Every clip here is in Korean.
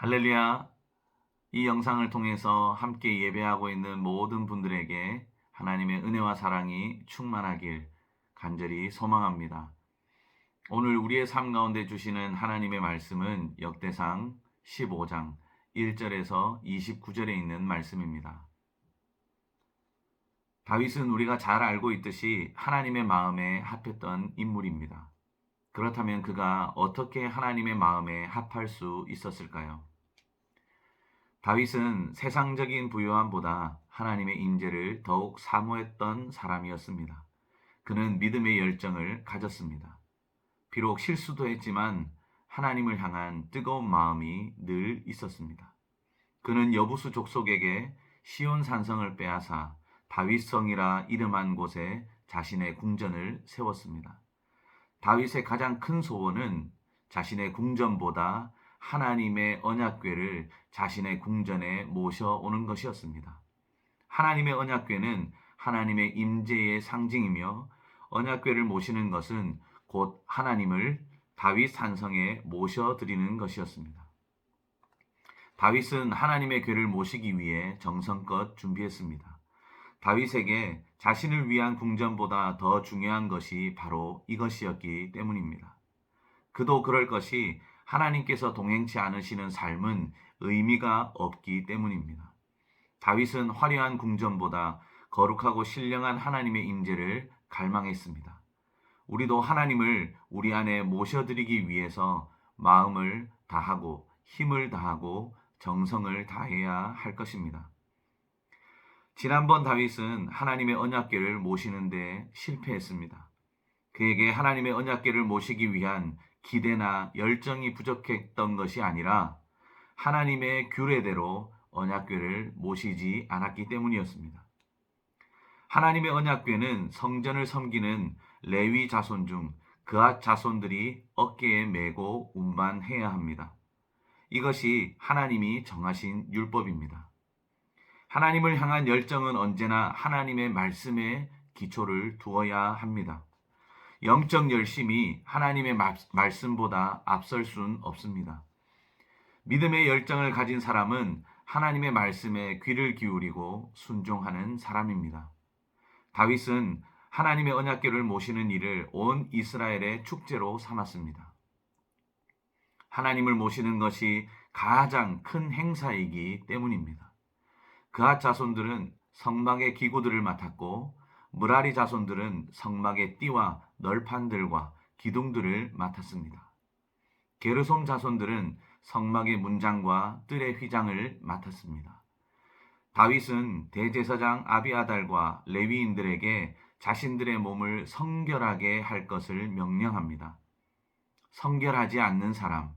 할렐루야! 이 영상을 통해서 함께 예배하고 있는 모든 분들에게 하나님의 은혜와 사랑이 충만하길 간절히 소망합니다. 오늘 우리의 삶 가운데 주시는 하나님의 말씀은 역대상 15장 1절에서 29절에 있는 말씀입니다. 다윗은 우리가 잘 알고 있듯이 하나님의 마음에 합했던 인물입니다. 그렇다면 그가 어떻게 하나님의 마음에 합할 수 있었을까요? 다윗은 세상적인 부요함보다 하나님의 임재를 더욱 사모했던 사람이었습니다. 그는 믿음의 열정을 가졌습니다. 비록 실수도 했지만 하나님을 향한 뜨거운 마음이 늘 있었습니다. 그는 여부수 족속에게 시온 산성을 빼앗아 다윗성이라 이름한 곳에 자신의 궁전을 세웠습니다. 다윗의 가장 큰 소원은 자신의 궁전보다 하나님의 언약궤를 자신의 궁전에 모셔오는 것이었습니다. 하나님의 언약궤는 하나님의 임재의 상징이며 언약궤를 모시는 것은 곧 하나님을 다윗 산성에 모셔드리는 것이었습니다. 다윗은 하나님의 궤를 모시기 위해 정성껏 준비했습니다. 다윗에게 자신을 위한 궁전보다 더 중요한 것이 바로 이것이었기 때문입니다. 그도 그럴 것이 하나님께서 동행치 않으시는 삶은 의미가 없기 때문입니다. 다윗은 화려한 궁전보다 거룩하고 신령한 하나님의 임재를 갈망했습니다. 우리도 하나님을 우리 안에 모셔드리기 위해서 마음을 다하고 힘을 다하고 정성을 다해야 할 것입니다. 지난번 다윗은 하나님의 언약궤를 모시는데 실패했습니다. 그에게 하나님의 언약궤를 모시기 위한 기대나 열정이 부족했던 것이 아니라 하나님의 규례대로 언약궤를 모시지 않았기 때문이었습니다. 하나님의 언약궤는 성전을 섬기는 레위 자손 중 그앗 자손들이 어깨에 메고 운반해야 합니다. 이것이 하나님이 정하신 율법입니다. 하나님을 향한 열정은 언제나 하나님의 말씀에 기초를 두어야 합니다. 영적 열심이 하나님의 말씀보다 앞설 수는 없습니다. 믿음의 열정을 가진 사람은 하나님의 말씀에 귀를 기울이고 순종하는 사람입니다. 다윗은 하나님의 언약궤를 모시는 일을 온 이스라엘의 축제로 삼았습니다. 하나님을 모시는 것이 가장 큰 행사이기 때문입니다. 그앗 자손들은 성막의 기구들을 맡았고 므라리 자손들은 성막의 띠와 널판들과 기둥들을 맡았습니다. 게르솜 자손들은 성막의 문장과 뜰의 휘장을 맡았습니다. 다윗은 대제사장 아비아달과 레위인들에게 자신들의 몸을 성결하게 할 것을 명령합니다. 성결하지 않는 사람,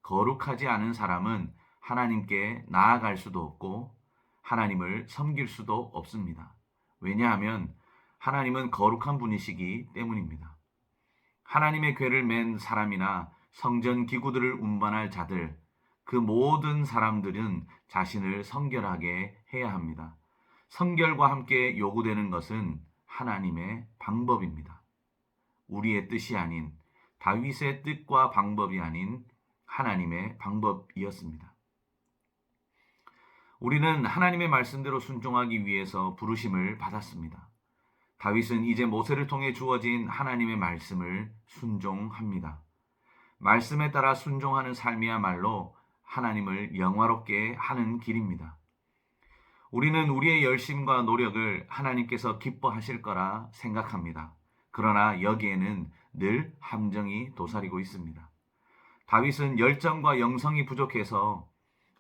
거룩하지 않은 사람은 하나님께 나아갈 수도 없고 하나님을 섬길 수도 없습니다. 왜냐하면 하나님은 거룩한 분이시기 때문입니다. 하나님의 궤를 맨 사람이나 성전 기구들을 운반할 자들, 그 모든 사람들은 자신을 성결하게 해야 합니다. 성결과 함께 요구되는 것은 하나님의 방법입니다. 우리의 뜻이 아닌 다윗의 뜻과 방법이 아닌 하나님의 방법이었습니다. 우리는 하나님의 말씀대로 순종하기 위해서 부르심을 받았습니다. 다윗은 이제 모세를 통해 주어진 하나님의 말씀을 순종합니다. 말씀에 따라 순종하는 삶이야말로 하나님을 영화롭게 하는 길입니다. 우리는 우리의 열심과 노력을 하나님께서 기뻐하실 거라 생각합니다. 그러나 여기에는 늘 함정이 도사리고 있습니다. 다윗은 열정과 영성이 부족해서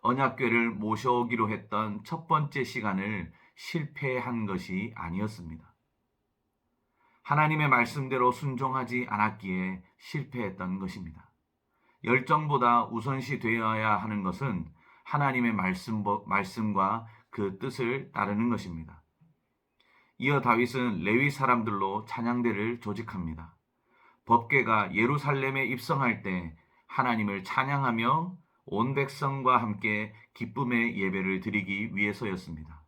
언약궤를 모셔오기로 했던 첫 번째 시간을 실패한 것이 아니었습니다. 하나님의 말씀대로 순종하지 않았기에 실패했던 것입니다. 열정보다 우선시 되어야 하는 것은 하나님의 말씀과 그 뜻을 따르는 것입니다. 이어 다윗은 레위 사람들로 찬양대를 조직합니다. 법궤가 예루살렘에 입성할 때 하나님을 찬양하며 온 백성과 함께 기쁨의 예배를 드리기 위해서였습니다.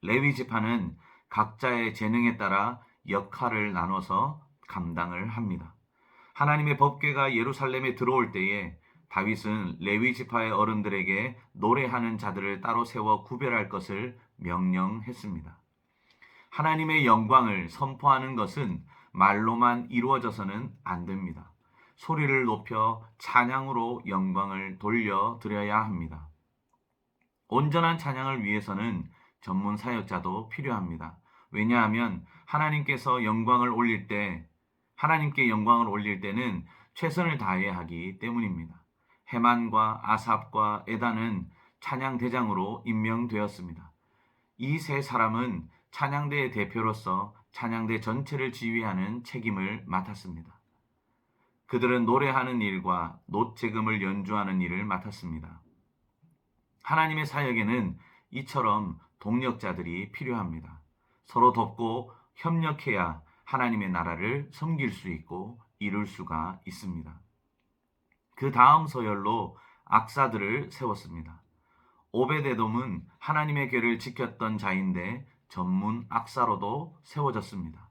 레위 지파는 각자의 재능에 따라 역할을 나눠서 감당을 합니다. 하나님의 법궤가 예루살렘에 들어올 때에 다윗은 레위 지파의 어른들에게 노래하는 자들을 따로 세워 구별할 것을 명령했습니다. 하나님의 영광을 선포하는 것은 말로만 이루어져서는 안 됩니다. 소리를 높여 찬양으로 영광을 돌려드려야 합니다. 온전한 찬양을 위해서는 전문 사역자도 필요합니다. 왜냐하면 하나님께 영광을 올릴 때는 최선을 다해야 하기 때문입니다. 헤만과 아삽과 에단은 찬양 대장으로 임명되었습니다. 이 세 사람은 찬양대의 대표로서 찬양대 전체를 지휘하는 책임을 맡았습니다. 그들은 노래하는 일과 노재금을 연주하는 일을 맡았습니다. 하나님의 사역에는 이처럼 동력자들이 필요합니다. 서로 돕고 협력해야 하나님의 나라를 섬길 수 있고 이룰 수가 있습니다. 그 다음 서열로 악사들을 세웠습니다. 오베데돔은 하나님의 궤를 지켰던 자인데 전문 악사로도 세워졌습니다.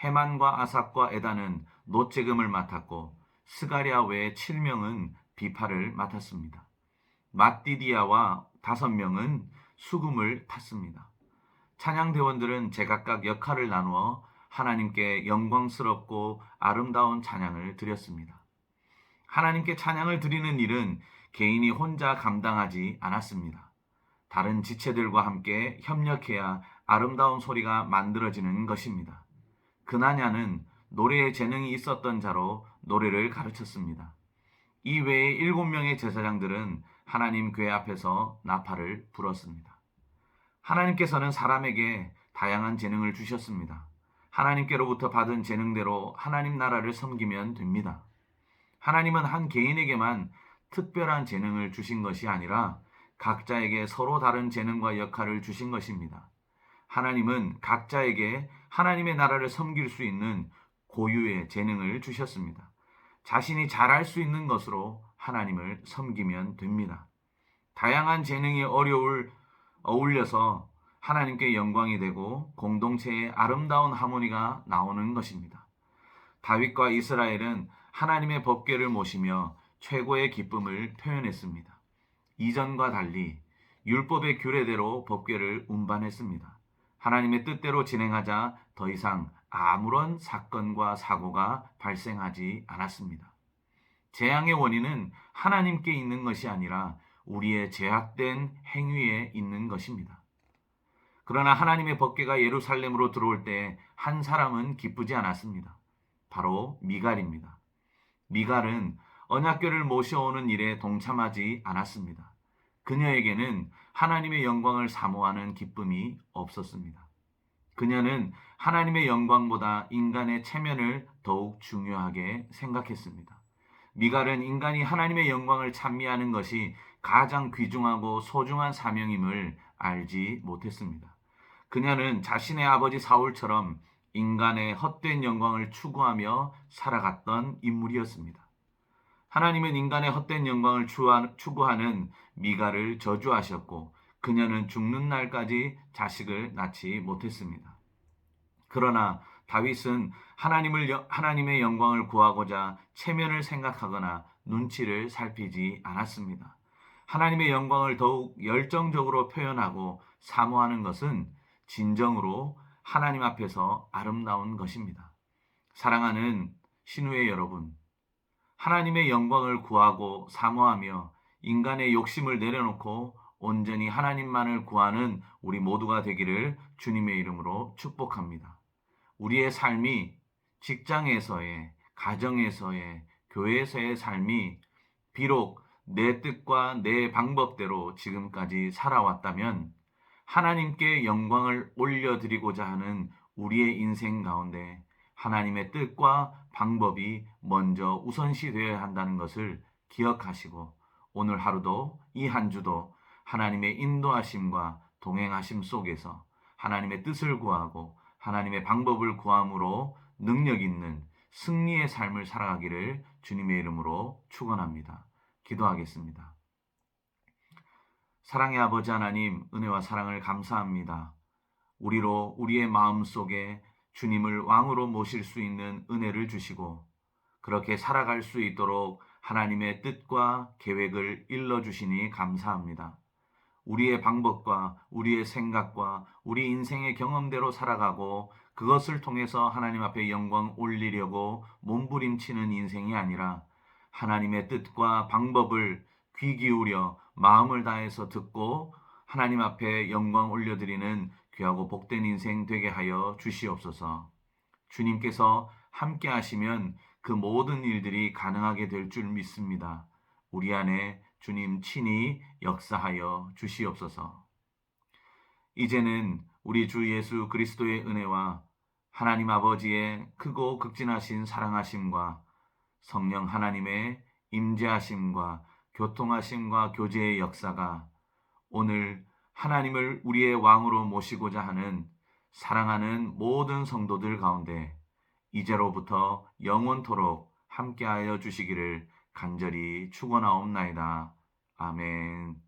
헤만과 아삽과 에단은 노재금을 맡았고 스가랴 외 7명은 비파를 맡았습니다. mat디디아와 5명은 수금을 탔습니다. 찬양대원들은 제각각 역할을 나누어 하나님께 영광스럽고 아름다운 찬양을 드렸습니다. 하나님께 찬양을 드리는 일은 개인이 혼자 감당하지 않았습니다. 다른 지체들과 함께 협력해야 아름다운 소리가 만들어지는 것입니다. 그나냐는 노래에 재능이 있었던 자로 노래를 가르쳤습니다. 이 외에 7명의 제사장들은 하나님 궤 앞에서 나팔을 불었습니다. 하나님께서는 사람에게 다양한 재능을 주셨습니다. 하나님께로부터 받은 재능대로 하나님 나라를 섬기면 됩니다. 하나님은 한 개인에게만 특별한 재능을 주신 것이 아니라 각자에게 서로 다른 재능과 역할을 주신 것입니다. 하나님은 각자에게 하나님의 나라를 섬길 수 있는 고유의 재능을 주셨습니다. 자신이 잘할 수 있는 것으로 하나님을 섬기면 됩니다. 다양한 재능이 어울려서 하나님께 영광이 되고 공동체의 아름다운 하모니가 나오는 것입니다. 다윗과 이스라엘은 하나님의 법궤를 모시며 최고의 기쁨을 표현했습니다. 이전과 달리 율법의 규례대로 법궤를 운반했습니다. 하나님의 뜻대로 진행하자 더 이상 아무런 사건과 사고가 발생하지 않았습니다. 재앙의 원인은 하나님께 있는 것이 아니라 우리의 죄악된 행위에 있는 것입니다. 그러나 하나님의 법궤가 예루살렘으로 들어올 때 한 사람은 기쁘지 않았습니다. 바로 미갈입니다. 미갈은 언약궤를 모셔오는 일에 동참하지 않았습니다. 그녀에게는 하나님의 영광을 사모하는 기쁨이 없었습니다. 그녀는 하나님의 영광보다 인간의 체면을 더욱 중요하게 생각했습니다. 미갈은 인간이 하나님의 영광을 찬미하는 것이 가장 귀중하고 소중한 사명임을 알지 못했습니다. 그녀는 자신의 아버지 사울처럼 인간의 헛된 영광을 추구하며 살아갔던 인물이었습니다. 하나님은 인간의 헛된 영광을 추구하는 미갈을 저주하셨고 그녀는 죽는 날까지 자식을 낳지 못했습니다. 그러나 다윗은 하나님의 영광을 구하고자 체면을 생각하거나 눈치를 살피지 않았습니다. 하나님의 영광을 더욱 열정적으로 표현하고 사모하는 것은 진정으로 하나님 앞에서 아름다운 것입니다. 사랑하는 신우의 여러분, 하나님의 영광을 구하고 사모하며 인간의 욕심을 내려놓고 온전히 하나님만을 구하는 우리 모두가 되기를 주님의 이름으로 축복합니다. 우리의 삶이 직장에서의, 가정에서의, 교회에서의 삶이 비록 내 뜻과 내 방법대로 지금까지 살아왔다면 하나님께 영광을 올려드리고자 하는 우리의 인생 가운데 하나님의 뜻과 방법이 먼저 우선시 되어야 한다는 것을 기억하시고 오늘 하루도 이 한 주도 하나님의 인도하심과 동행하심 속에서 하나님의 뜻을 구하고 하나님의 방법을 구함으로 능력 있는 승리의 삶을 살아가기를 주님의 이름으로 축원합니다. 기도하겠습니다. 사랑의 아버지 하나님, 은혜와 사랑을 감사합니다. 우리로 우리의 마음 속에 주님을 왕으로 모실 수 있는 은혜를 주시고 그렇게 살아갈 수 있도록 하나님의 뜻과 계획을 일러주시니 감사합니다. 우리의 방법과 우리의 생각과 우리 인생의 경험대로 살아가고 그것을 통해서 하나님 앞에 영광 올리려고 몸부림치는 인생이 아니라 하나님의 뜻과 방법을 귀 기울여 마음을 다해서 듣고 하나님 앞에 영광 올려드리는 귀하고 복된 인생 되게 하여 주시옵소서. 주님께서 함께 하시면 그 모든 일들이 가능하게 될 줄 믿습니다. 우리 안에 주님 친히 역사하여 주시옵소서. 이제는 우리 주 예수 그리스도의 은혜와 하나님 아버지의 크고 극진하신 사랑하심과 성령 하나님의 임재하심과 교통하심과 교제의 역사가 오늘 하나님을 우리의 왕으로 모시고자 하는 사랑하는 모든 성도들 가운데 이제로부터 영원토록 함께하여 주시기를 간절히 축원하옵나이다. 아멘.